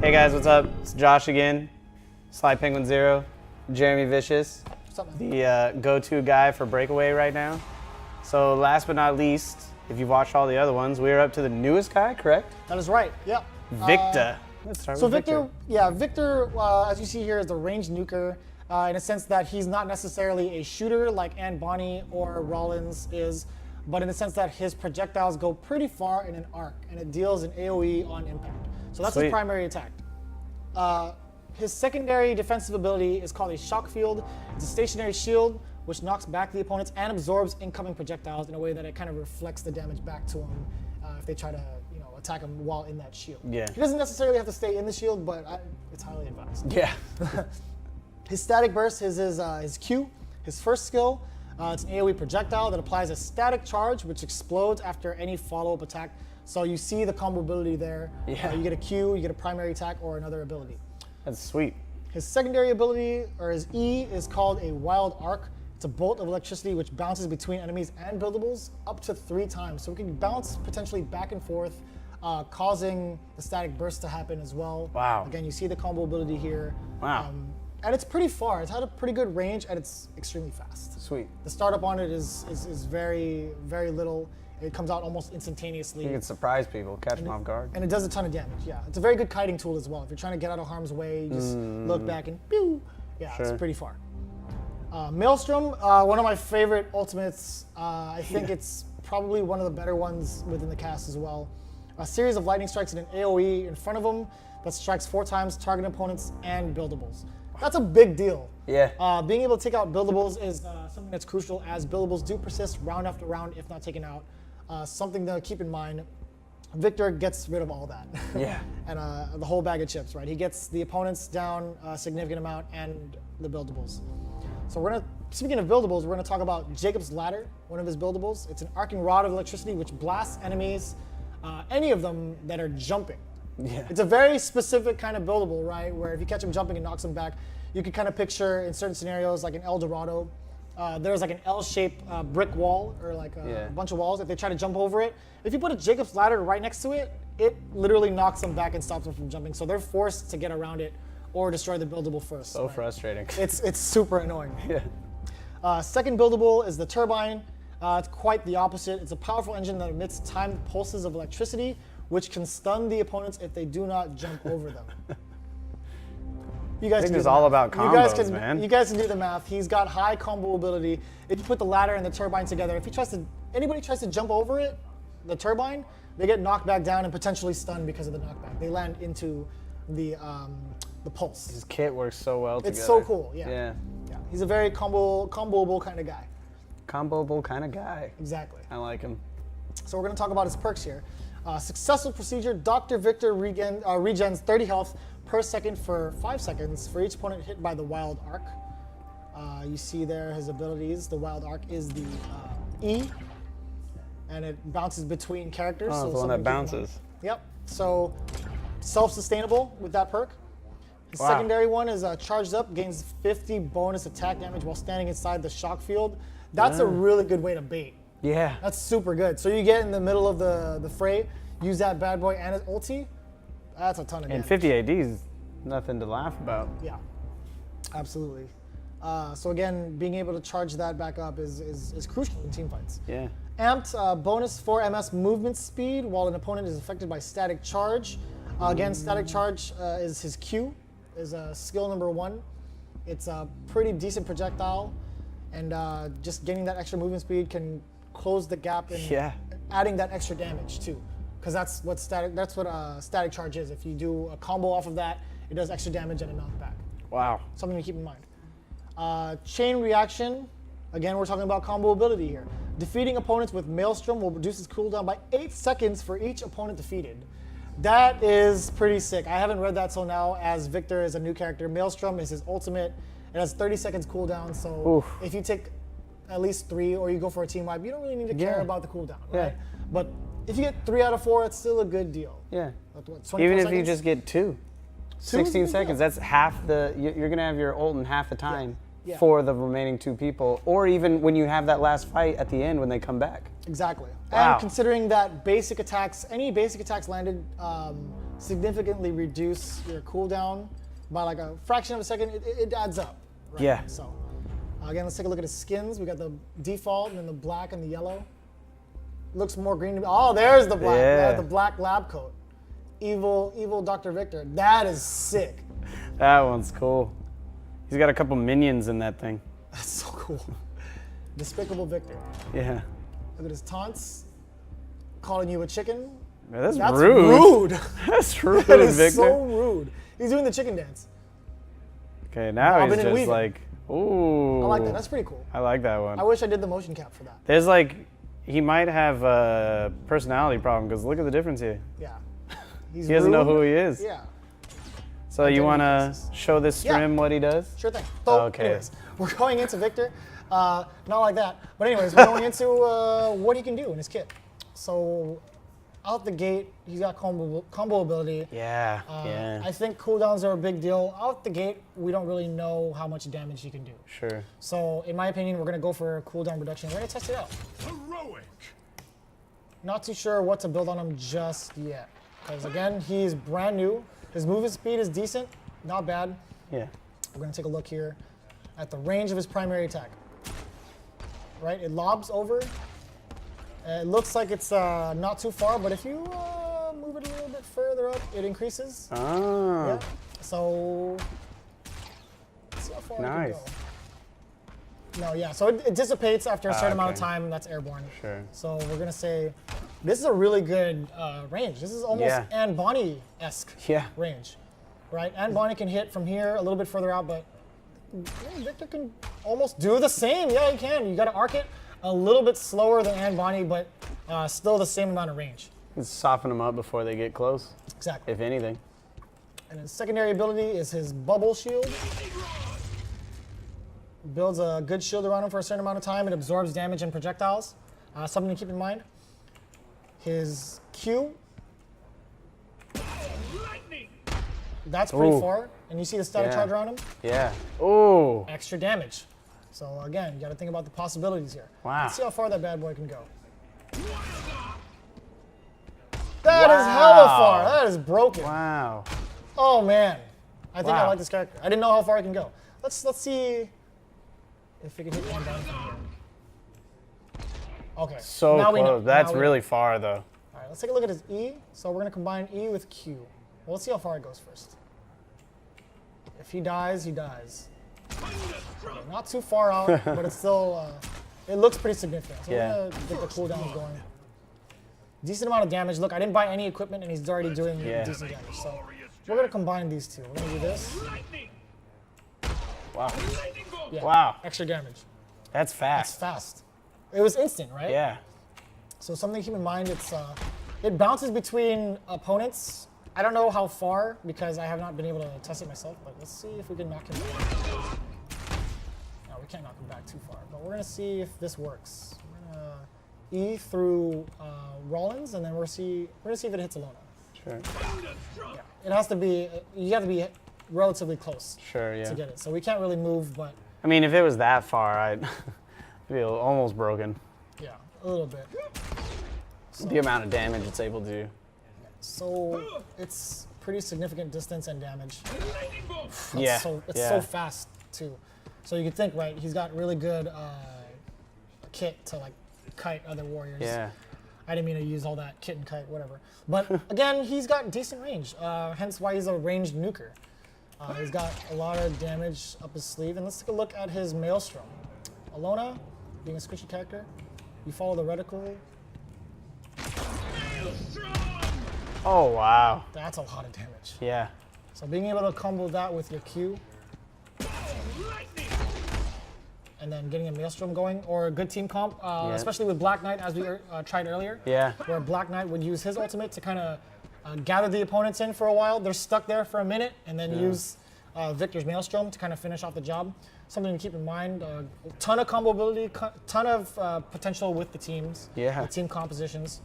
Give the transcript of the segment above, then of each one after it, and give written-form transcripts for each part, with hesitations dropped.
Hey guys, what's up? It's Josh again, Sly Penguin Zero, Jeremy Vicious, What's up, man? the go-to guy for Breakaway right now. So last but not least, if you've watched all the other ones, we're up to the newest guy, correct? That is right. Yep. Victor. Let's start So with Victor. Victor, as you see here, is the ranged nuker in a sense that he's not necessarily a shooter like Ann Bonnie or Rollins is, but in the sense that his projectiles go pretty far in an arc, and it deals an AoE on impact. So that's Sweet. his primary attack. His secondary defensive ability is called a shock field. It's a stationary shield which knocks back the opponents and absorbs incoming projectiles in a way that it kind of reflects the damage back to him if they try to attack him while in that shield. Yeah. He doesn't necessarily have to stay in the shield, but it's highly advised. Yeah. His static burst is his Q, his first skill. It's an AoE projectile that applies a static charge which explodes after any follow-up attack. So you see the combo ability there. Yeah. You get a Q, you get a primary attack, or another ability. That's sweet. His secondary ability, or his E, is called a wild arc. It's a bolt of electricity which bounces between enemies and buildables up to 3 times. So it can bounce potentially back and forth, causing the static burst to happen as well. Wow. Again, you see the combo ability here. Wow. And it's pretty far. It's had a pretty good range, and it's extremely fast. Sweet. The startup on it is very, very little. It comes out almost instantaneously. You can surprise people, catch them off guard. And it does a ton of damage, yeah. It's a very good kiting tool as well. If you're trying to get out of harm's way, you just look back and pew! Yeah, Sure. it's pretty far. Maelstrom, one of my favorite ultimates. I think it's probably one of the better ones within the cast as well. A series of lightning strikes in an AoE in front of him that strikes 4 times, targeting opponents and buildables. That's a big deal. Yeah. Being able to take out buildables is something that's crucial, as buildables do persist round after round if not taken out. Something to keep in mind. Victor gets rid of all that. Yeah. And the whole bag of chips, right? He gets the opponents down a significant amount and the buildables. So speaking of buildables, we're gonna talk about Jacob's Ladder, one of his buildables. It's an arcing rod of electricity which blasts enemies, any of them that are jumping. Yeah. It's a very specific kind of buildable, right? Where if you catch them jumping and knocks them back, you can kind of picture in certain scenarios like an El Dorado. There's like an L-shaped brick wall or like a bunch of walls. If they try to jump over it, if you put a Jacob's Ladder right next to it, it literally knocks them back and stops them from jumping. So they're forced to get around it or destroy the buildable first. So right? frustrating. It's super annoying. Yeah. Second buildable is the turbine. It's quite the opposite. It's a powerful engine that emits timed pulses of electricity, which can stun the opponents if they do not jump over them. You guys I think can do it's the all math. about combos, man. You guys can do the math. He's got high combo ability. If you put the ladder and the turbine together, if anybody tries to jump over it, the turbine, they get knocked back down and potentially stunned because of the knockback. They land into the pulse. His kit works so well together. It's so cool. Yeah. Yeah. Yeah. He's a very comboable kind of guy. Comboable kind of guy. Exactly. I like him. So we're going to talk about his perks here. Successful procedure, Dr. Victor regens 30 health per second for 5 seconds for each opponent hit by the Wild Arc. You see there his abilities. The Wild Arc is the E, and it bounces between characters. Oh, so the one that something to keep in mind. bounces. Yep. So self-sustainable with that perk. His Wow. secondary one is charged up, gains 50 bonus attack damage while standing inside the shock field. That's a really good way to bait. Yeah. That's super good. So you get in the middle of the fray, use that bad boy and his ulti. That's a ton of damage. And 50 AD is nothing to laugh about. Yeah, absolutely. So again, being able to charge that back up is crucial in team fights. Yeah. Amped, bonus 4 MS movement speed while an opponent is affected by static charge. Again, static charge is his Q, is skill number 1. It's a pretty decent projectile, and just getting that extra movement speed can close the gap in adding that extra damage too, because that's what static charge is. If you do a combo off of that, it does extra damage and a knockback. Wow. Something to keep in mind. Chain reaction. Again, we're talking about combo ability here. Defeating opponents with Maelstrom will reduce its cooldown by 8 seconds for each opponent defeated. That is pretty sick. I haven't read that till now, as Victor is a new character. Maelstrom is his ultimate. It has 30 seconds cooldown, so if you take at least 3 or you go for a team wipe, you don't really need to care about the cooldown, right? But if you get 3 out of 4, it's still a good deal. Yeah. What, 24 Even if seconds? you just get 2. 16 seconds, that's half the, you're going to have your ult in half the time for the remaining 2 people. Or even when you have that last fight at the end when they come back. Exactly. Wow. And considering that basic attacks, any basic attacks landed significantly reduce your cooldown by like a fraction of a second, it adds up. Right? Yeah. So again, let's take a look at his skins. We got the default and then the black and the yellow. Looks more green to me. Oh, there's the black. Yeah. The black lab coat. Evil Dr. Victor. That is sick. That one's cool. He's got a couple minions in that thing. That's so cool. Despicable Victor. Yeah. Look at his taunts. Calling you a chicken. Man, that's rude. That's rude, That is Victor. so rude. He's doing the chicken dance. Okay, now Bobbing he's and just weaving. like, ooh. I like that. That's pretty cool. I like that one. I wish I did the motion cap for that. There's like, he might have a personality problem because look at the difference here. Yeah. He doesn't know who he is. Yeah. So you want to crisis. show this stream what he does? Sure thing. So, Okay. anyways, we're going into Victor. Not like that. But anyways, we're going into what he can do in his kit. So out the gate, he's got combo ability. Yeah, I think cooldowns are a big deal. Out the gate, we don't really know how much damage he can do. Sure. So in my opinion, we're going to go for a cooldown reduction. We're going to test it out. Heroic. Not too sure what to build on him just yet. Because again, he's brand new. His movement speed is decent, not bad. Yeah. We're going to take a look here at the range of his primary attack. Right, it lobs over. It looks like it's not too far, but if you move it a little bit further up, it increases. Oh. Yeah. So let's see how far Nice. it can go. No, yeah. So it dissipates after a certain amount of okay. time. That's airborne. Sure. So we're gonna say this is a really good range. This is almost Yeah. Anne Bonny-esque Yeah. range, right? Anne Bonny can hit from here a little bit further out, but Victor can almost do the same. Yeah, he can. You got to arc it a little bit slower than Anne Bonny, but still the same amount of range. Let's soften them up before they get close, Exactly. if anything. And his secondary ability is his bubble shield. Builds a good shield around him for a certain amount of time. It absorbs damage and projectiles. Something to keep in mind. His Q, Lightning. that's pretty Ooh. far. And you see the static Yeah. charge around him? Yeah. Ooh. Extra damage. So again, you got to think about the possibilities here. Wow. Let's see how far that bad boy can go. That is hella Wow. far. That is broken. Wow. Oh man, I think I Wow. like this character. I didn't know how far I can go. Let's see if we can hit one down from here. Okay. So now we know. close. That's Now we really know. far though. All right. Let's take a look at his E. So we're gonna combine E with Q. Well, let's see how far it goes first. If he dies, he dies. Okay, not too far out, but it's still. It looks pretty significant. So Yeah. we're gonna get the cooldown going. Decent amount of damage. Look, I didn't buy any equipment, and he's already doing Yeah. decent damage. So we're gonna combine these two. We're gonna do this. Lightning. Wow. Lightning bolt. Yeah. Wow. Extra damage. That's It's fast. fast. It was instant, right? Yeah. So something to keep in mind. It bounces between opponents. I don't know how far because I have not been able to test it myself. But let's see if we can knock him back. No, we can't knock him back too far. But we're gonna see if this works. We're gonna E through Rollins, and then we're gonna see if it hits Alona. Sure. Yeah. It has to be. You have to be relatively close Sure. Yeah. to get it. So we can't really move, but I mean, if it was that far, I'd feel almost broken. yeah, a little bit. The amount of damage it's able to do. So it's pretty significant distance and damage. Lightning bolt. Yeah. It's yeah. so fast too. So you could think, right? He's got really good kit to like kite other warriors. Yeah. I didn't mean to use all that kit and kite, whatever. But again, he's got decent range. Hence why he's a ranged nuker. He's got a lot of damage up his sleeve. And let's take a look at his Maelstrom. Alona, being a squishy character, you follow the reticle. Oh wow. That's a lot of damage. Yeah. So being able to combo that with your Q, Lightning. and then getting a Maelstrom going, or a good team comp, especially with Black Knight, as we tried earlier. Yeah. Where Black Knight would use his ultimate to kind of gather the opponents in for a while. They're stuck there for a minute, and then use Victor's Maelstrom to kind of finish off the job. Something to keep in mind. Ton of combo ability, ton of potential with the teams. Yeah. The team compositions.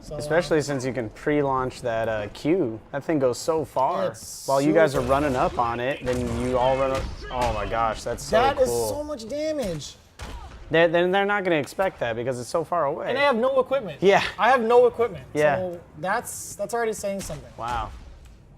So, Especially since you can pre-launch that Q. That thing goes so far. It's While you guys are super- running up on it, then you all run up. Oh my gosh, that's so that cool. is so much damage. they're not going to expect that because it's so far away. And they have no equipment. Yeah. I have no equipment. Yeah. So that's already saying something. Wow.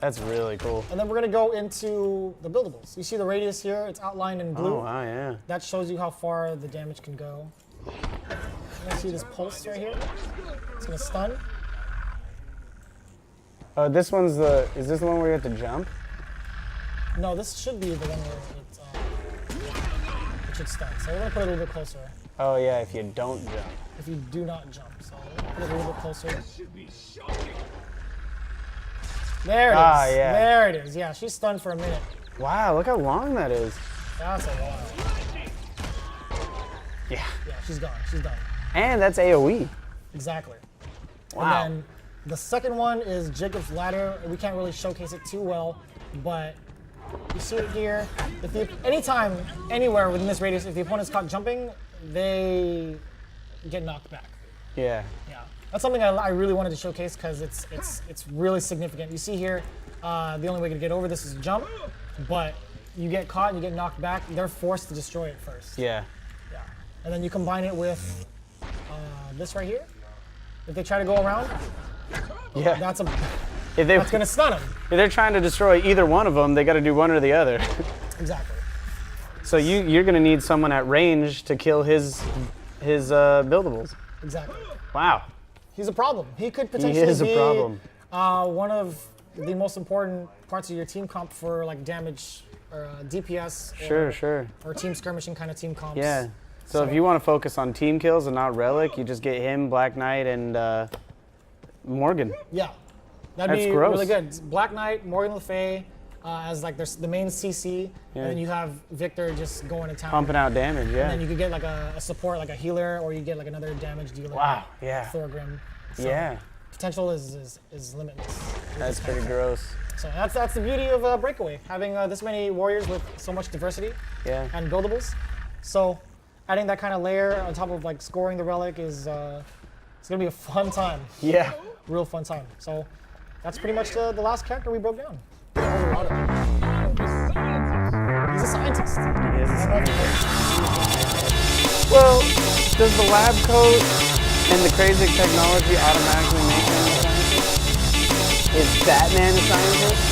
That's really cool. And then we're gonna go into the buildables. You see the radius here? It's outlined in blue. Oh, wow, yeah. That shows you how far the damage can go. You see this pulse right here? It's gonna stun. Oh, this one's is this the one where you have to jump? No, this should be the one where it should stun. So we're gonna put it a little bit closer. Oh, yeah, if you don't jump. If you do not jump. So we're gonna put it a little bit closer. Should be shocking. There it is. Ah, yeah. There it is. Yeah, she's stunned for a minute. Wow, look how long that is. That's a while. Yeah. Yeah, she's gone. She's done. And that's AoE. Exactly. Wow. And then the second one is Jacob's Ladder. We can't really showcase it too well, but you see it here. Anytime, anywhere within this radius, if the opponent's caught jumping, they get knocked back. Yeah. Yeah, that's something I really wanted to showcase because it's really significant. You see here, the only way to get over this is jump, but you get caught and you get knocked back. They're forced to destroy it first. Yeah. Yeah, and then you combine it with this right here. If they try to go around, Yeah. that's If gonna stun them. if they're trying to destroy either one of them, they got to do one or the other. Exactly. So you're going to need someone at range to kill his buildables. Exactly. Wow. He's a problem. He could He potentially is a be problem. one of the most important parts of your team comp for like damage or DPS. Sure. Or team skirmishing kind of team comps. Yeah. So if you want to focus on team kills and not relic, you just get him, Black Knight, and Morgan. Yeah. That'd That's be gross. really good. Black Knight, Morgan Le Fay as like there's the main CC, Yeah. and then you have Victor just going to town. Pumping out damage, And yeah. then you could get like a support, like a healer, or you get like another damage dealer. Wow, yeah. Thorgrim. So Yeah. Potential is limitless. with That's this kind pretty of stuff. gross. So that's the beauty of Breakaway, having this many warriors with so much diversity Yeah. and buildables. So adding that kind of layer on top of like scoring the relic is it's gonna be a fun time, Yeah. real fun time. So that's pretty much the last character we broke down. He's a scientist. He is a scientist. Well, does the lab coat and the crazy technology automatically make him a scientist? Is Batman a scientist?